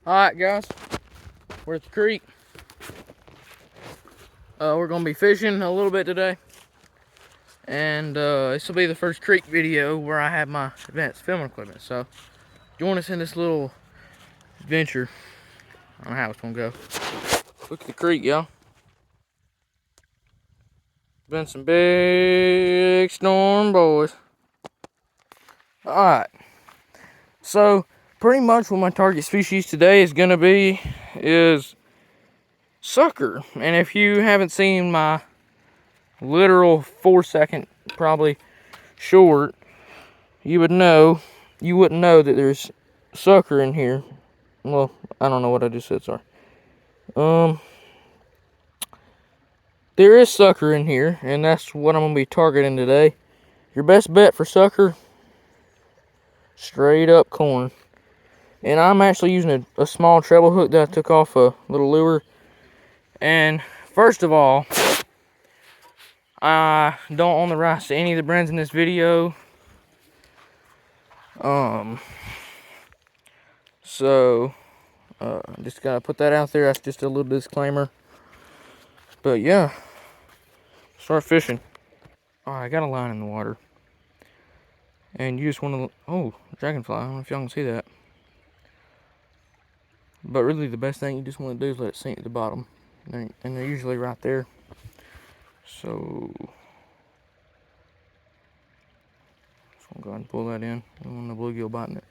Alright guys, we're at the creek. We're gonna be fishing a little bit today. And this will be the first creek video where I have my advanced filming equipment. So join us in this little adventure. I don't know how it's gonna go. Look at the creek, y'all. Been some big storm, boys. Alright. So pretty much what my target species today is gonna be is sucker. And if you haven't seen my literal 4-second probably short, you wouldn't know that there's sucker in here. Well, I don't know what I just said, sorry. There is sucker in here, and that's what I'm gonna be targeting today. Your best bet for sucker, straight up corn. And I'm actually using a small treble hook that I took off a little lure. And first of all, I don't own the rights to any of the brands in this video. So just gotta put that out there. That's just a little disclaimer. But yeah, start fishing. Alright, I got a line in the water. And you just want to, oh, dragonfly. I don't know if y'all can see that. But really the best thing you just want to do is let it sink to the bottom. And they're usually right there. So just gonna go ahead and pull that in. I don't want the bluegill biting it.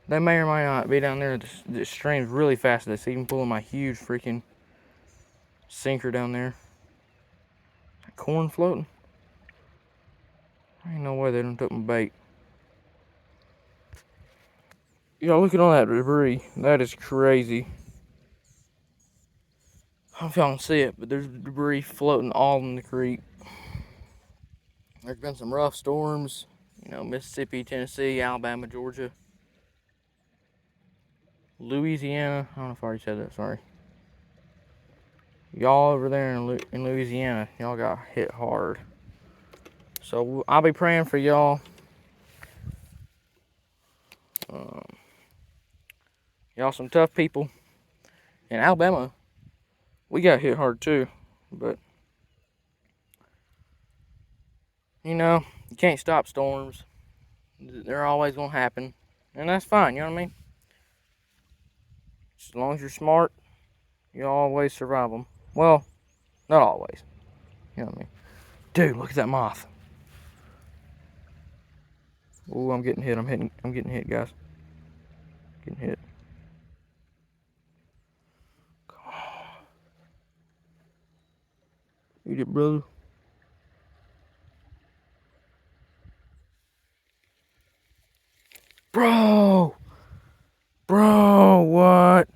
They may or may not be down there. This stream's really fast. It's even pulling my huge freaking sinker down there. That corn floating. Ain't no way they done took my bait. Y'all look at all that debris. That is crazy. I don't know if y'all can see it, but there's debris floating all in the creek. There's been some rough storms. You know, Mississippi, Tennessee, Alabama, Georgia, Louisiana. I don't know if I already said that, sorry. Y'all over there in Louisiana, y'all got hit hard. So I'll be praying for y'all. Y'all some tough people. In Alabama, we got hit hard too. But, you know, you can't stop storms. They're always going to happen. And that's fine, you know what I mean? As long as you're smart, you'll always survive them. Well, not always. You know what I mean? Dude, look at that moth. Oh, I'm getting hit. I'm getting hit, guys. Getting hit. Come on. Eat it, brother. Bro! Bro, what?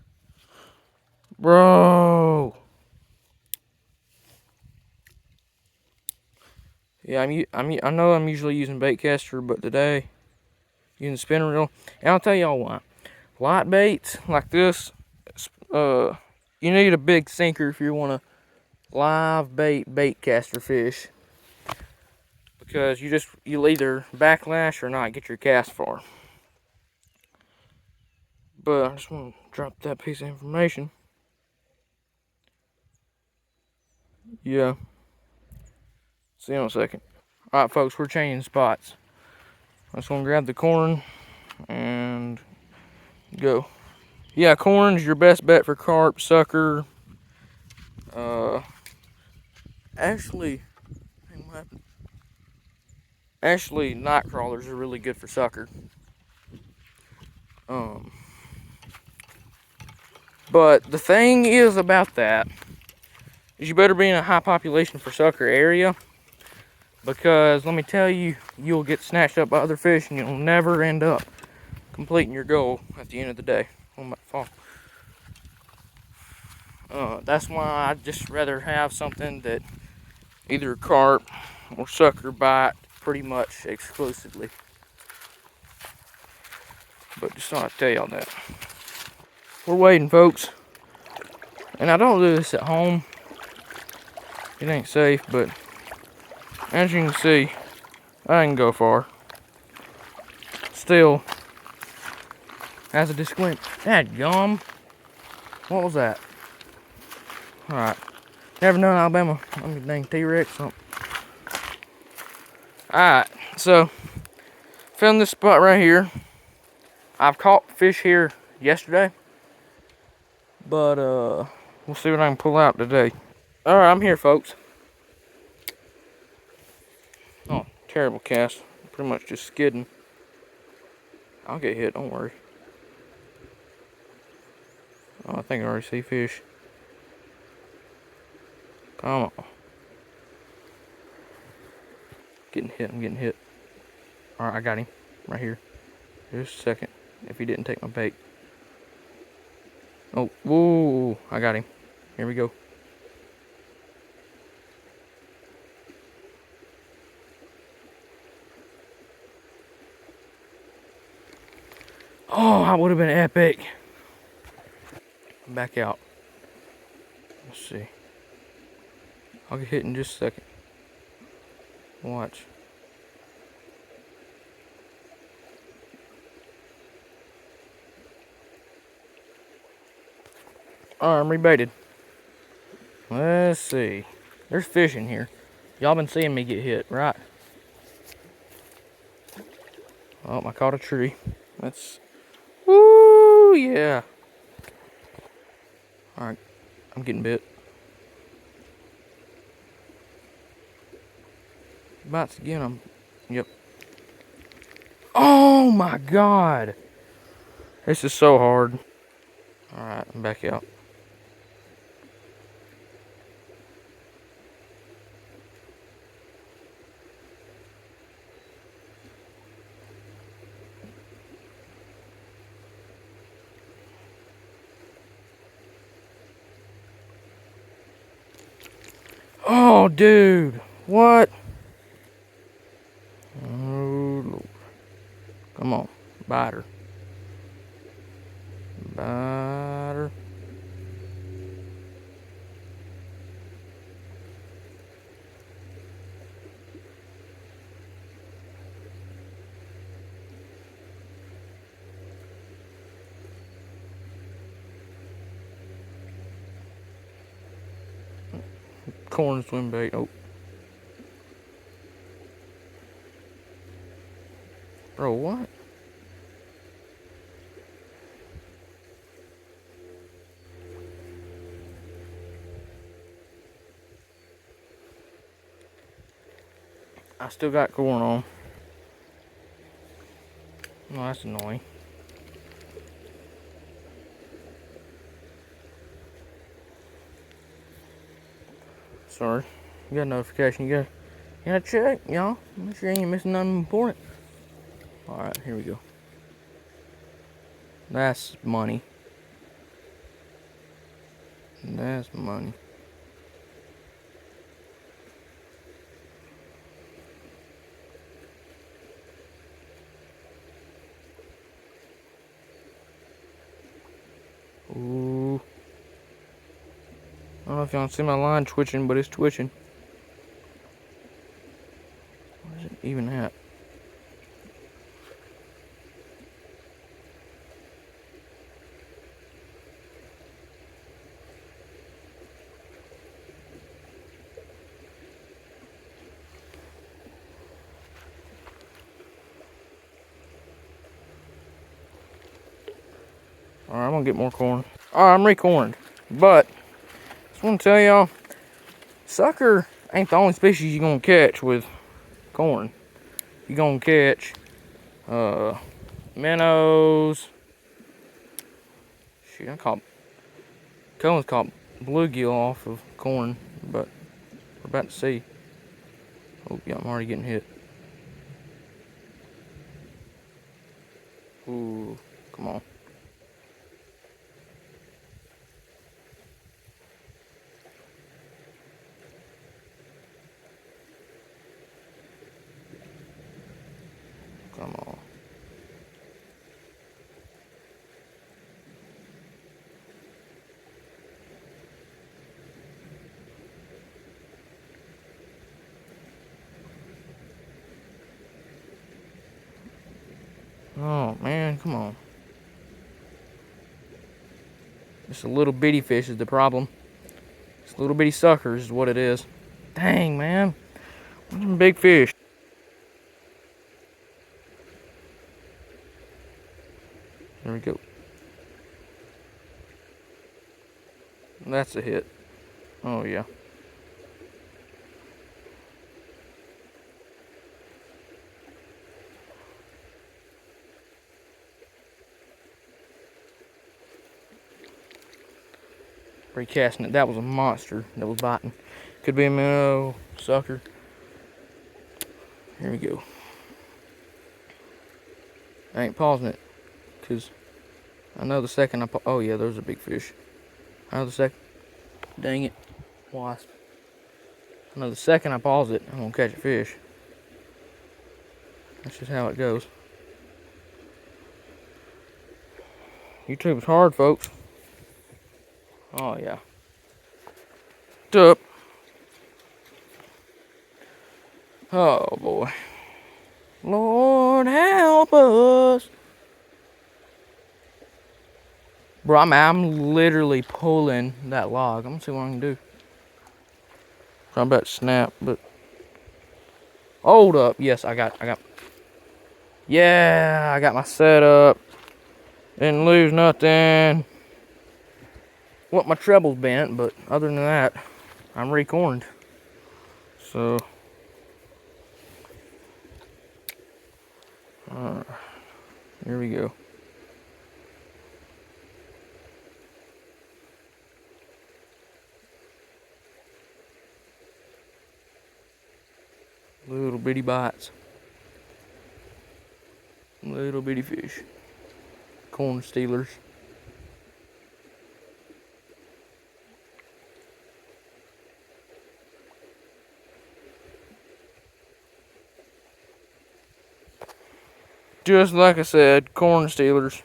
Bro! Yeah, I know I'm usually using baitcaster, but today using spinner reel. And I'll tell y'all why. Light baits like this, you need a big sinker if you want to live bait caster fish, because you'll either backlash or not get your cast far. But I just want to drop that piece of information. Yeah. See you in a second. Alright folks, we're changing spots. I just want to grab the corn and go. Yeah, corn's your best bet for carp, sucker. Actually, night crawlers are really good for sucker. But the thing is about that is you better be in a high population for sucker area, because let me tell you, you'll get snatched up by other fish and you'll never end up completing your goal at the end of the day. Oh my fall. That's why I'd just rather have something that either carp or sucker bite pretty much exclusively. But just thought I'd tell y'all that. We're waiting, folks. And I don't do this at home. It ain't safe, but as you can see, I didn't go far. Still as a disclaimer. Dadgum. What was that? Alright. Never known Alabama. I'm a dang T-Rex something. Alright, so found this spot right here. I've caught fish here yesterday, but we'll see what I can pull out today. Alright, I'm here, folks. Oh, terrible cast. Pretty much just skidding. I'll get hit, don't worry. Oh, I think I already see fish. Come on. Getting hit, I'm getting hit. Alright, I got him. Right here. Just a second. If he didn't take my bait. Oh, whoa, I got him. Here we go. Oh, that would have been epic. Back out. Let's see. I'll get hit in just a second. Watch. Alright, I'm rebaited. Let's see. There's fish in here. Y'all been seeing me get hit, right? Oh, I caught a tree. That's... Woo, yeah. Alright, I'm getting bit. Bites again, Yep. Oh my god! This is so hard. Alright, I'm back out. Oh, dude. What? Oh, Lord. Come on. Bite her. Bite her. Corn swim bait. Oh. Bro, what? I still got corn on. Oh, that's annoying. Sorry. You got a notification. You gotta check, y'all. Make sure you ain't missing nothing important. Alright, here we go. That's money. That's money. Ooh. I don't know if y'all see my line twitching, but it's twitching. Where's it even at? Alright, I'm gonna get more corn. Alright, I'm recorned. But, just wanna tell y'all, sucker ain't the only species you're gonna catch with corn. You're gonna catch minnows. Shoot, Cohen's caught bluegill off of corn, but we're about to see. Oh, yeah, I'm already getting hit. Ooh, come on. Come on. Oh, man, come on. Just a little bitty fish is the problem. It's little bitty suckers is what it is. Dang, man. Some big fish. There we go. That's a hit. Oh, yeah. Recasting it. That was a monster that was biting. Could be a minnow, sucker. Here we go. I ain't pausing it because I know the second I oh yeah, there's a big fish. I know the second. Dang it, wasp. I know the second I pause it, I'm gonna catch a fish. That's just how it goes. YouTube's hard, folks. Oh yeah. Up. Oh boy. Lord help us. Bro, I'm literally pulling that log. I'm gonna see what I can do. I'm about to snap, but hold up. Yes, I got. Yeah, I got my setup. Didn't lose nothing. What my treble's bent, but other than that, I'm recorned. So, here we go. Little bitty bites. Little bitty fish. Corn stealers. Just like I said, corn stealers.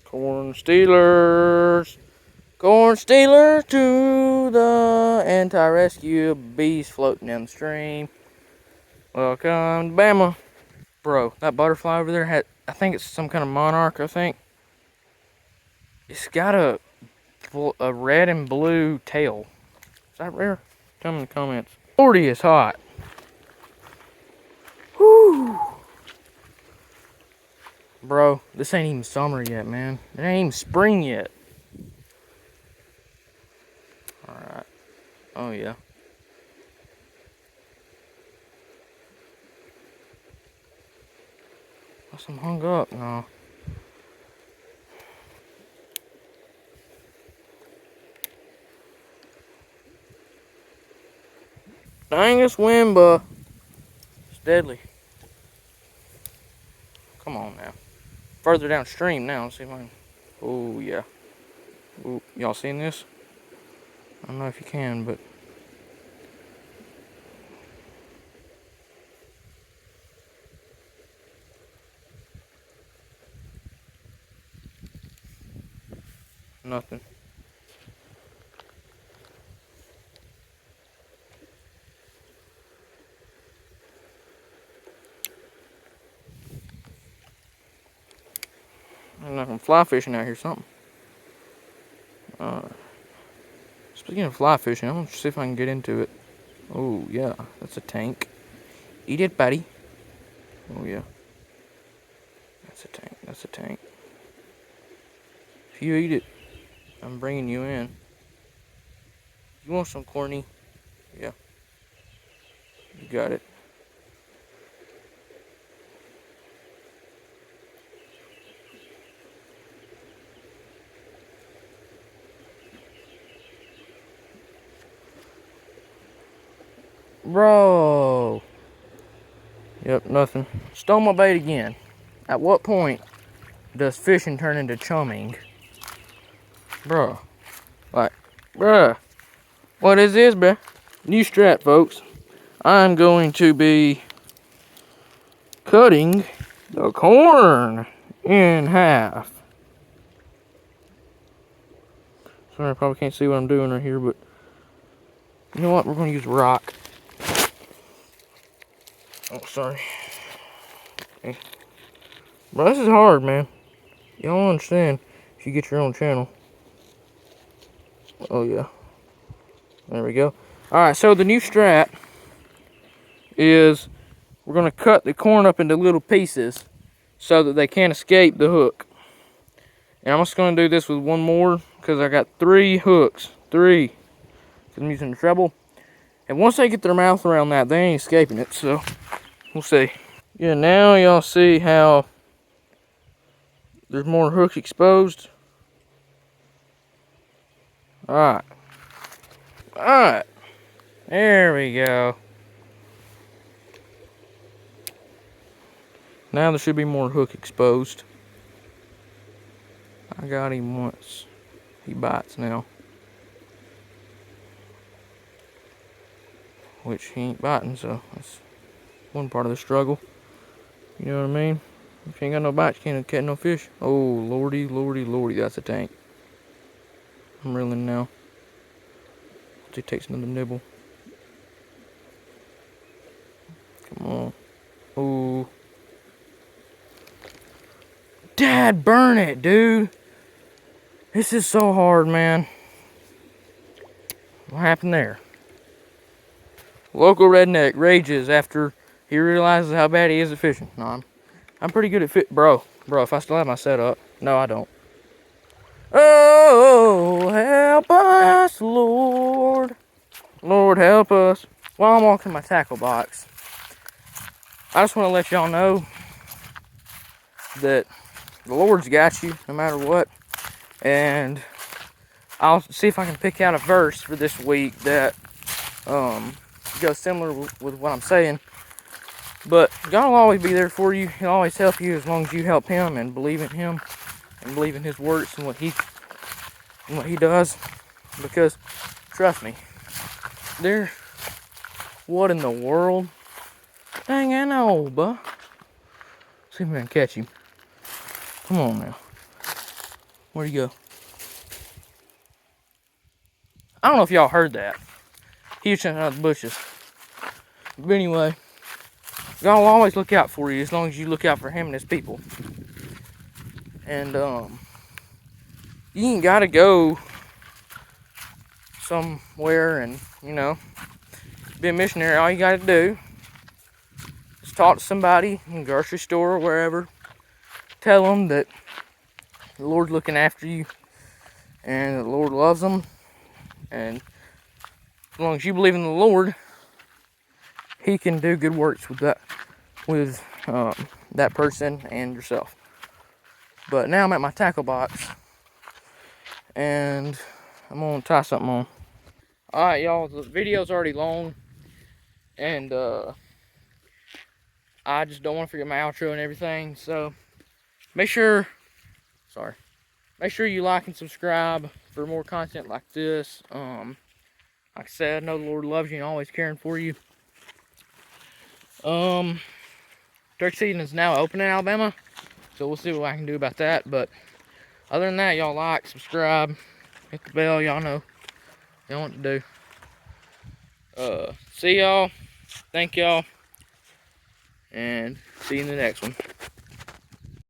Corn stealers. Corn stealers to the anti-rescue bees floating down the stream. Welcome to Bama. Bro, that butterfly over there had, I think it's some kind of monarch, I think. It's got a red and blue tail. Is that rare? Tell me in the comments. 40 is hot. Whew. Bro, this ain't even summer yet, man. It ain't even spring yet. Alright. Oh, yeah. I'm hung up now. Dang, this wind, it's deadly. Come on now. Further downstream now. Let's see if I can. Oh, yeah. Ooh, y'all seen this? I don't know if you can, but. Nothing. I'm not gonna fly fishing out here, something. Speaking of fly fishing, I'm gonna see if I can get into it. Oh, yeah, that's a tank. Eat it, buddy. Oh, yeah. That's a tank, that's a tank. If you eat it, I'm bringing you in. You want some corny? Yeah. You got it. Bro. Yep, nothing. Stole my bait again. At what point does fishing turn into chumming? Bro. Like, bruh. What is this, bruh? New strap, folks. I'm going to be cutting the corn in half. Sorry, I probably can't see what I'm doing right here, but you know what? We're going to use rock. Oh, sorry. Okay. Bro, this is hard, man. Y'all don't understand if you get your own channel. Oh, yeah. There we go. Alright, so the new strat is we're going to cut the corn up into little pieces so that they can't escape the hook. And I'm just going to do this with one more because I got 3 hooks. 3. Because I'm using the treble. And once they get their mouth around that, they ain't escaping it. So, we'll see. Yeah, now y'all see how there's more hooks exposed. Alright. Alright. There we go. Now there should be more hook exposed. I got him once. He bites now. Which he ain't biting, so that's one part of the struggle. You know what I mean? If you ain't got no bites, you can't catch no fish. Oh, lordy, lordy, lordy, that's a tank. I'm reeling now. He takes another nibble. Come on. Oh. Dad, burn it, dude. This is so hard, man. What happened there? Local redneck rages after he realizes how bad he is at fishing. No, I'm pretty good at bro, if I still have my setup. No, I don't. Oh, help us, Lord. Lord, help us. While I'm walking my tackle box, I just want to let y'all know that the Lord's got you no matter what. And I'll see if I can pick out a verse for this week that goes similar with what I'm saying. But God will always be there for you. He'll always help you as long as you help him and believe in him and believe in his works and what he does. Because trust me, what in the world? Dang, I know, buh. See if we can catch him. Come on now. Where'd he go? I don't know if y'all heard that. He was jumping out of the bushes. But anyway, God will always look out for you as long as you look out for him and his people. And you ain't gotta go somewhere and, be a missionary. All you gotta do is talk to somebody in a grocery store or wherever. Tell them that the Lord's looking after you and the Lord loves them. And as long as you believe in the Lord, he can do good works with that person and yourself. But now I'm at my tackle box and I'm gonna tie something on. Alright, y'all, the video's already long and I just don't want to forget my outro and everything, so make sure you like and subscribe for more content like this. Like I said, I know the Lord loves you and always caring for you. Turkey season is now open in Alabama, so we'll see what I can do about that. But other than that, y'all like, subscribe, hit the bell. Y'all know what to do. See y'all. Thank y'all. And see you in the next one.